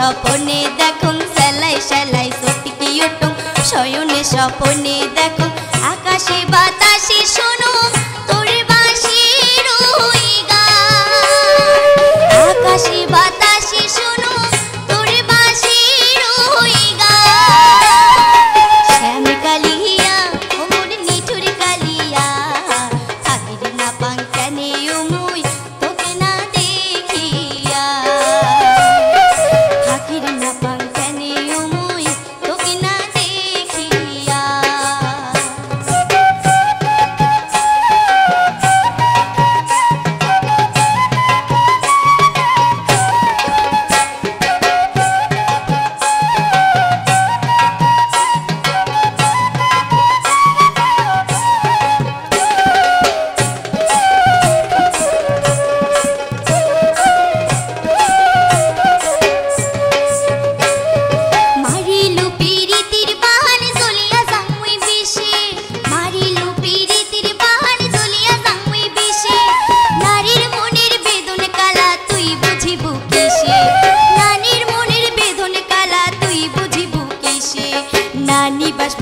স্বপনে দেখুন সেলাই সেলাই সটকি উঠুন শয়নে স্বপনে দেখুন আকাশে বাতাসে শোনো তোর বাঁশির ওই গান আকাশে বাতাসে শোনো তোর বাঁশির ওই গান শ্যাম কালিয়া ও মোর নিঠুর কালিয়া থাকির না পাং কেনে মুই তোকে না দেখিয়া থাকির না পাং কেনে মুই তোকে না দেখিয়া মারিলু পিরিতির বাহান জ্বলিয়া যাং মুই বিষে মারিলু পিরিতির বাহান জ্বলিয়া যাং মুই বিষে নারীর মনের বেদন কালা তুই বুঝিবু কিসে নারীর মনের বেদন কালা তুই বুঝিবু কিসে নানি বাস